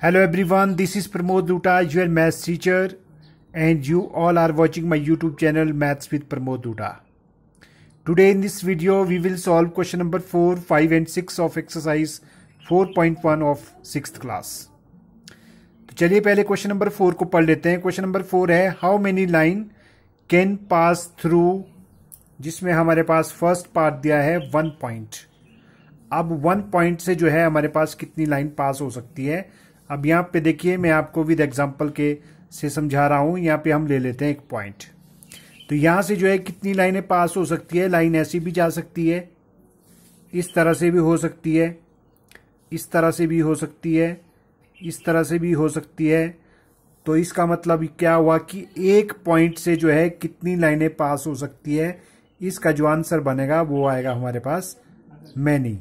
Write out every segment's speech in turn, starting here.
Hello everyone, this is Pramod Luta, your maths teacher, and you all are watching my YouTube channel Maths with Pramod Luta. Today in this video, we will solve question number 4, 5 and 6 of exercise 4.1 of 6th class. तो चलिए पहले question number 4 को पढ़ लेते हैं. Question number 4 है how many line can pass through, जिसमें हमारे पास फर्स्ट पार्ट दिया है 1 पॉइंट. अब 1 पॉइंट से जो है हमारे पास कितनी लाइन पास हो सकती है. अब यहाँ पे देखिए, मैं आपको विद एग्जांपल के से समझा रहा हूं. यहाँ पे हम ले लेते हैं एक पॉइंट. तो यहां से जो है कितनी लाइनें पास हो सकती है. लाइन ऐसी भी जा सकती है, इस तरह से भी हो सकती है, इस तरह से भी हो सकती है, इस तरह से भी हो सकती है. तो इसका मतलब क्या हुआ कि एक पॉइंट से जो है कितनी लाइनें पास हो सकती है. इसका जो आंसर बनेगा वो आएगा हमारे पास मैनी,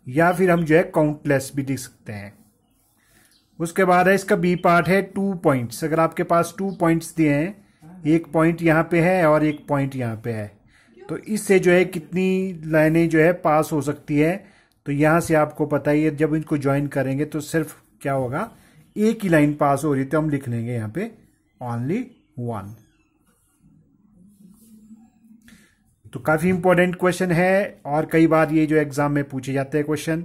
या फिर हम जो है काउंटलेस भी लिख सकते हैं. उसके बाद है इसका बी पार्ट है 2 पॉइंट्स. अगर आपके पास 2 पॉइंट्स दिए हैं, एक पॉइंट यहां पे है और एक पॉइंट यहां पे है, तो इससे जो है कितनी लाइनें जो है पास हो सकती है. तो यहां से आपको पता ही है, जब इनको ज्वाइन करेंगे तो सिर्फ क्या होगा, एक ही लाइन पास हो रही, तो हम लिख लेंगे यहां पे ओनली 1. तो काफी इंपॉर्टेंट क्वेश्चन है और कई बार ये जो एग्जाम में पूछे जाते हैं क्वेश्चन.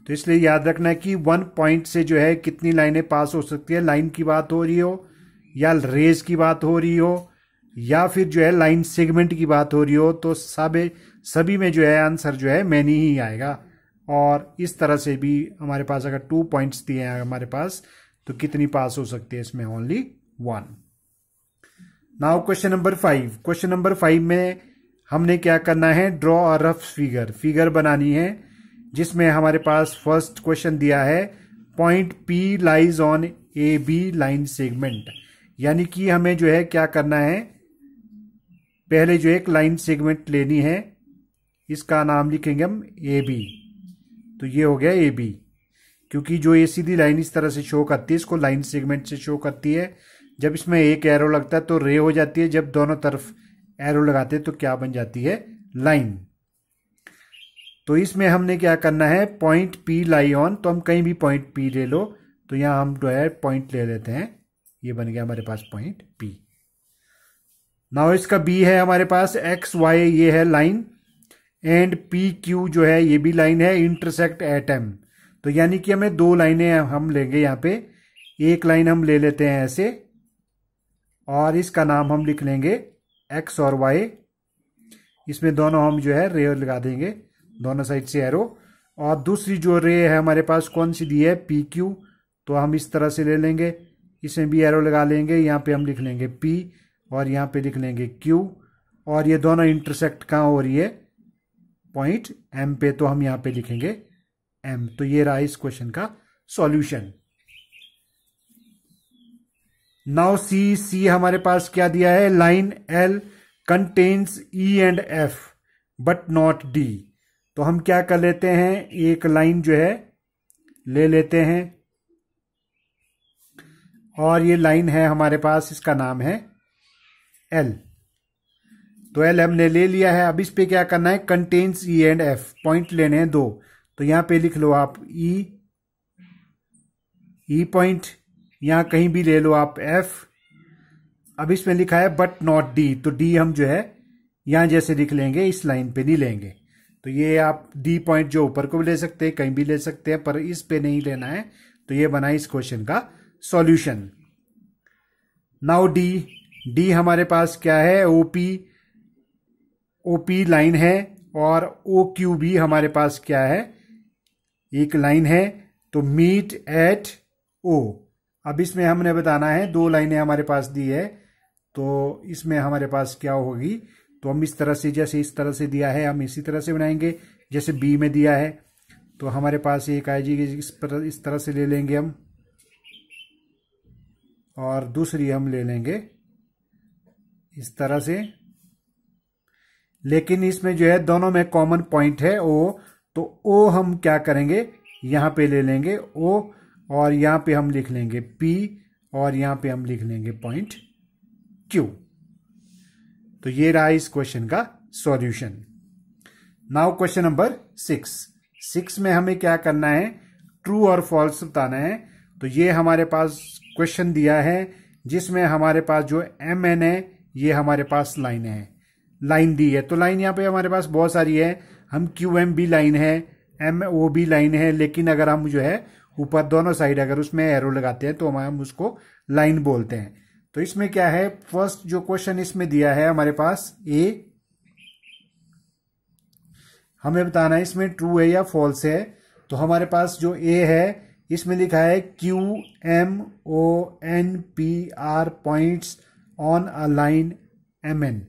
तो इसलिए याद रखना है कि 1 पॉइंट से जो है कितनी लाइनें पास हो सकती है. लाइन की बात हो रही हो, या रेज की बात हो रही हो, या फिर जो है लाइन सेगमेंट की बात हो रही हो, तो सभी में जो है आंसर जो है मैनी ही आएगा. और इस तरह से भी हमारे पास अगर 2 पॉइंट्स दिए हैं हमारे पास, तो कितनी पास हो सकती है, इसमें only 1. Now question number 5. Question number 5 में हमने क्या करना है, ड्रॉ अ रफ फिगर बनानी है, जिसमें हमारे पास फर्स्ट क्वेश्चन दिया है point P lies on A B line segment. यानी कि हमें जो है क्या करना है, पहले जो एक लाइन सेगमेंट लेनी है, इसका नाम लिखेंगे हम ए बी. तो ये हो गया ए बी, क्योंकि जो ये सीधी लाइन इस तरह से शो करती है, इसको लाइन सेगमेंट से शो करती है. जब इसमें एक एरो लगता है तो रे हो जाती है, जब दोनों तरफ एरो लगाते हैं तो क्या बन जाती है, लाइन. तो इसमें हमने क्या करना है, पॉइंट P लाई ऑन. तो हम कहीं भी पॉइंट P ले लो, तो यहां हम जो है पॉइंट ले लेते हैं. ये बन गया हमारे पास पॉइंट P. नाउ इसका B है हमारे पास X Y, ये है लाइन, एंड PQ जो है ये भी लाइन है, इंटरसेक्ट एट M. तो यानी कि हमें 2 लाइनें हम लेंगे यहां पे. एक लाइन हम ले लेते हैं ऐसे, और इसका नाम हम लिख लेंगे X और Y. इसमें दोनों हम जो है रे लगा देंगे, दोनों साइड से एरो. और दूसरी जो रे है हमारे पास कौन सी दी है, PQ. तो हम इस तरह से ले लेंगे, इसमें भी एरो लगा लेंगे. यहाँ पे हम लिख लेंगे P और यहाँ पे लिख लेंगे Q. और ये दोनों इंटरसेक्ट कहाँ हो रही है, पॉइंट M पे. तो हम यहाँ पे लिखेंगे M. तो ये रहा इस क्वेश्चन का सॉल्यूशन. नाउ सी हमारे पास क्या दिया है, line L contains E and F but not D. तो हम क्या कर लेते हैं, एक लाइन जो है ले लेते हैं, और ये लाइन है हमारे पास, इसका नाम है L. तो L हमने ले लिया है. अब इस पे क्या करना है, contains E and F, point लेने हैं 2. तो यहां पे लिख लो आप E पॉइंट, यहां कहीं भी ले लो आप F. अब इसमें लिखा है बट नॉट D, तो D हम जो है यहां जैसे लिख लेंगे, इस लाइन पे नहीं लेंगे. तो ये आप D पॉइंट जो ऊपर को भी ले सकते हैं, कहीं भी ले सकते हैं, पर इस पे नहीं लेना है. तो ये बना इस क्वेश्चन का सॉल्यूशन. नाउ D हमारे पास क्या है, OP लाइन है, और OQ भी हमारे पास क्या है, एक लाइन है. तो मीट एट O. अब इसमें हमने बताना है, 2 लाइनें हमारे पास दी है, तो इसमें हमारे पास क्या होगी. तो हम इस तरह से, जैसे इस तरह से दिया है, हम इसी तरह से बनाएंगे जैसे B में दिया है. तो हमारे पास एक आएगी, इस तरह से ले लेंगे हम, और दूसरी हम ले लेंगे इस तरह से. लेकिन इसमें जो है दोनों में कॉमन पॉइंट है O. तो O हम क्या करेंगे, यहां पे ले लेंगे O, और यहां पे हम लिख लेंगे P, और यहां पे हम लिख लेंगे पॉइंट Q. तो ये रहा इस क्वेश्चन का सॉल्यूशन. Now question number 6. 6 में हमें क्या करना है, ट्रू और फॉल्स बताना है। तो ये हमारे पास क्वेश्चन दिया है जिसमें हमारे पास जो एम एन है ये हमारे पास लाइन है, लाइन दी है। तो लाइन यहाँ पे हमारे पास बहुत सारी है, हम क्यू एम भी लाइन है, एम ओ भी लाइन है, लेकिन अगर हम जो है ऊपर दोनों साइड अगर उसमें एरो लगाते हैं तो हम उसको लाइन बोलते हैं। तो इसमें क्या है, फर्स्ट जो क्वेश्चन इसमें दिया है हमारे पास ए, हमें बताना है इसमें ट्रू है या फॉल्स है। तो हमारे पास जो ए है इसमें लिखा है Q M O N P are points on a line M N.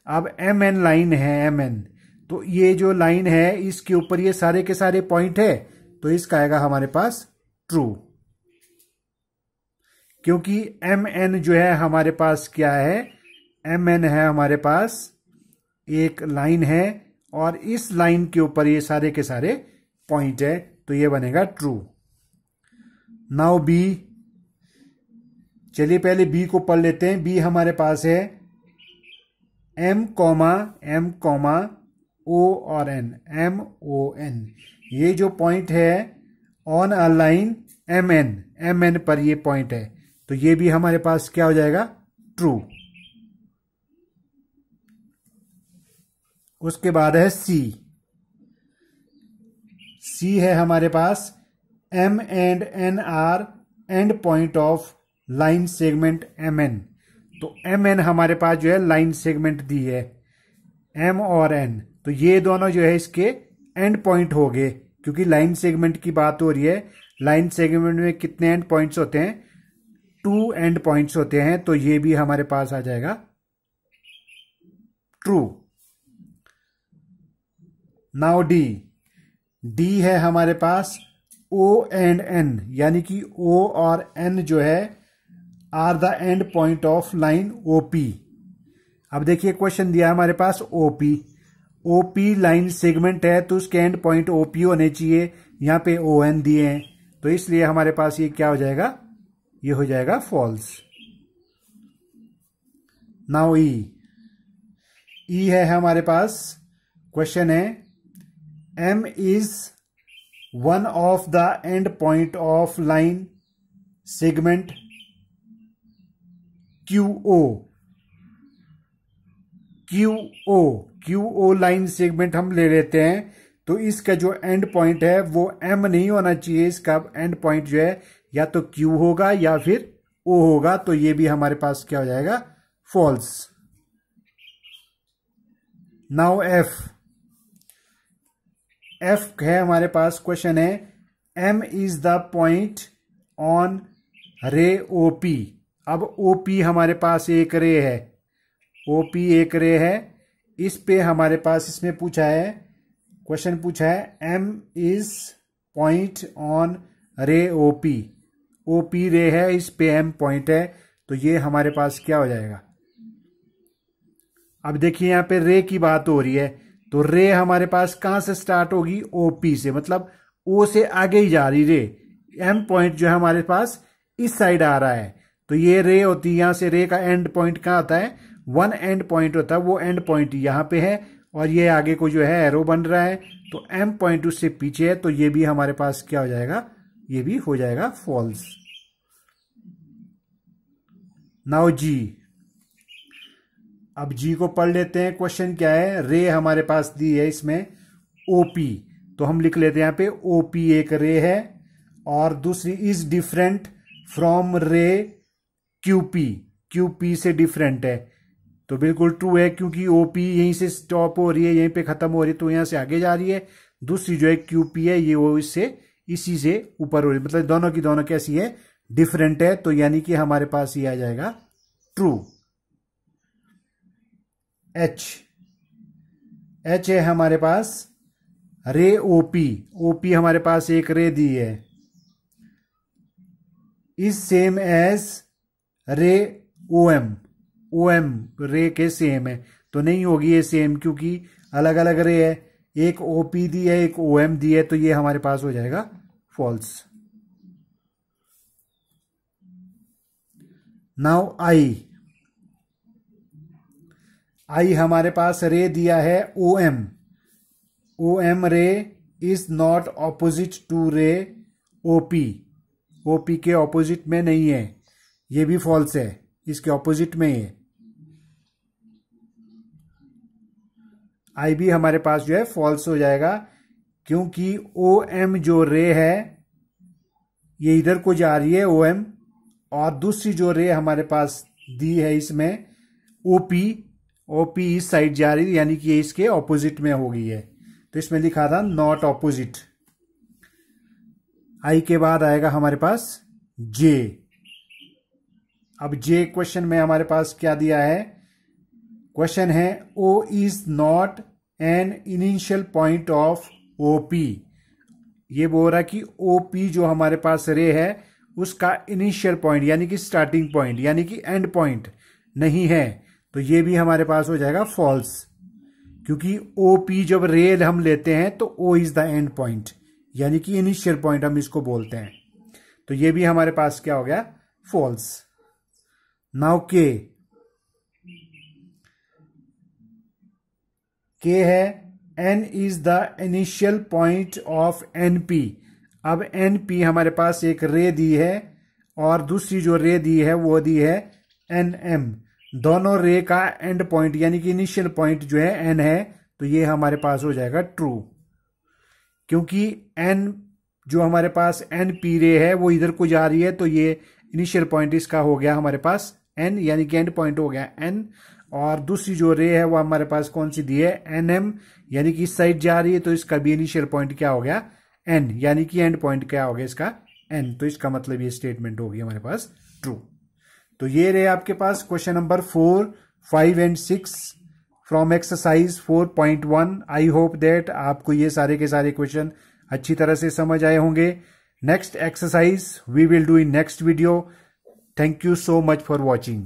अब एम एन लाइन है, एम एन, तो ये जो लाइन है इसके ऊपर ये सारे के सारे पॉइंट है, तो इसका आएगा हमारे पास ट्रू, क्योंकि एम एन जो है हमारे पास क्या है, एम एन है हमारे पास एक लाइन है और इस लाइन के ऊपर ये सारे के सारे पॉइंट है, तो ये बनेगा ट्रू। नाउ बी, चलिए पहले बी को पढ़ लेते हैं। बी हमारे पास है एम कॉमा ओ और एन, एम ओ एन, ये जो पॉइंट है on a line M N पर ये पॉइंट है, तो ये भी हमारे पास क्या हो जाएगा, ट्रू। उसके बाद है सी, सी है हमारे पास M and N R and point of line segment M N. तो एम एन हमारे पास जो है लाइन सेगमेंट दी है, एम और एन, तो ये दोनों जो है इसके एंड पॉइंट हो गए, क्योंकि लाइन सेगमेंट की बात हो रही है। लाइन सेगमेंट में कितने एंड पॉइंट्स होते हैं, 2 एंड पॉइंट्स होते हैं, तो ये भी हमारे पास आ जाएगा ट्रू। नाउ डी, डी है हमारे पास ओ एंड एन, यानी कि ओ और एन जो है are the end point of line OP. अब देखिए क्वेश्चन दिया है हमारे पास ओपी, ओपी लाइन सेगमेंट है तो उसके एंड पॉइंट ओपी होने चाहिए, यहां पे ओ एन दिए हैं, तो इसलिए हमारे पास ये क्या हो जाएगा, ये हो जाएगा फॉल्स। नाउ ई, ई है हमारे पास, क्वेश्चन है M is one of the end point of line segment Q O, Q O line segment हम ले लेते हैं, तो इसका जो एंड पॉइंट है वो एम नहीं होना चाहिए, इसका एंड पॉइंट जो है या तो क्यू होगा या फिर ओ होगा, तो ये भी हमारे पास क्या हो जाएगा, फॉल्स। नाउ एफ, एफ है हमारे पास, क्वेश्चन है M is the point on ray OP. अब ओपी हमारे पास एक रे है, ओपी एक रे है, इस पे हमारे पास इसमें पूछा है, क्वेश्चन पूछा है M is point on ray OP, OP ray है, इस पे एम पॉइंट है, तो ये हमारे पास क्या हो जाएगा। अब देखिए यहां पे रे की बात हो रही है, तो रे हमारे पास कहां से स्टार्ट होगी, ओपी से, मतलब ओ से आगे ही जा रही रे, एम पॉइंट जो है हमारे पास इस साइड आ रहा है, तो ये रे होती है, यहां से रे का एंड पॉइंट कहां आता है, वन एंड पॉइंट होता है, वो एंड पॉइंट यहां पे है, और ये आगे को जो है एरो बन रहा है, तो एम पॉइंट उससे पीछे है, तो ये भी हमारे पास क्या हो जाएगा, ये भी हो जाएगा फॉल्स। नाउ जी, अब जी को पढ़ लेते हैं। क्वेश्चन क्या है, रे हमारे पास दी है इसमें ओपी, तो हम लिख लेते हैं यहां पे ओपी एक रे है, और दूसरी इज डिफरेंट फ्रॉम रे क्यूपी, क्यूपी से डिफरेंट है, तो बिल्कुल ट्रू है, क्योंकि ओपी यहीं से स्टॉप हो रही है, यहीं पे खत्म हो रही है, तो यहां से आगे जा रही है। दूसरी जो है क्यूपी है, ये वो इससे इसी से ऊपर हो रही है, मतलब दोनों की दोनों कैसी है, डिफरेंट है, तो यानी कि हमारे पास ये आ जाएगा ट्रू। एच, एच है हमारे पास रे ओपी, ओपी हमारे पास एक रे दी है, इज सेम एज रे ओएम, ओएम रे के सेम है, तो नहीं होगी ये सेम, क्योंकि अलग अलग रे है, एक ओपी दी है एक ओएम दी है, तो ये हमारे पास हो जाएगा फॉल्स। नाउ आई, आई हमारे पास रे दिया है ओएम, ओएम रे इज नॉट ऑपोजिट टू रे ओपी, ओपी के ऑपोजिट में नहीं है, ये भी फॉल्स है, इसके ऑपोजिट में है। आई भी हमारे पास जो है फॉल्स हो जाएगा, क्योंकि ओ एम जो रे है ये इधर को जा रही है ओ एम, और दूसरी जो रे हमारे पास दी है इसमें ओपी, ओपी इस साइड जा रही है, यानी कि ये इसके ऑपोजिट में हो गई है। तो इसमें लिखा था नॉट ऑपोजिट। आई के बाद आएगा हमारे पास जे। अब जे क्वेश्चन में हमारे पास क्या दिया है, क्वेश्चन है O is not an initial point of OP. ये बोल रहा है कि ओपी जो हमारे पास रे है उसका इनिशियल पॉइंट यानी कि स्टार्टिंग पॉइंट यानी कि एंड पॉइंट नहीं है। तो ये भी हमारे पास हो जाएगा फॉल्स, क्योंकि ओपी जब रे हम लेते हैं तो O is the end point यानी कि इनिशियल पॉइंट हम इसको बोलते हैं। तो ये भी हमारे पास क्या हो गया, फॉल्स। नाउ के है N is the initial point of NP. अब एनपी हमारे पास एक रे दी है और दूसरी जो रे दी है वो दी है एन एम। दोनों रे का एंड पॉइंट यानी कि इनिशियल पॉइंट जो है एन है, तो ये हमारे पास हो जाएगा ट्रू, क्योंकि एन जो हमारे पास एन पी रे है वो इधर को जा रही है, तो ये इनिशियल पॉइंट इसका हो गया हमारे पास एन यानी कि एंड पॉइंट हो गया एन। और दूसरी जो रे है वो हमारे पास कौन सी दी है, एन एम, यानी कि इस साइड जा रही है, तो इसका भी इनिशियल पॉइंट क्या हो गया, एन, यानी कि एंड पॉइंट क्या हो गया इसका, एन। तो इसका मतलब ये स्टेटमेंट होगी हमारे पास ट्रू। तो ये रहे आपके पास question number 4, 5 and 6 from exercise 4.1। I hope that आपको ये सारे के सारे क्वेश्चन अच्छी तरह से समझ आए होंगे। Next exercise we will do in next video. Thank you so much for watching.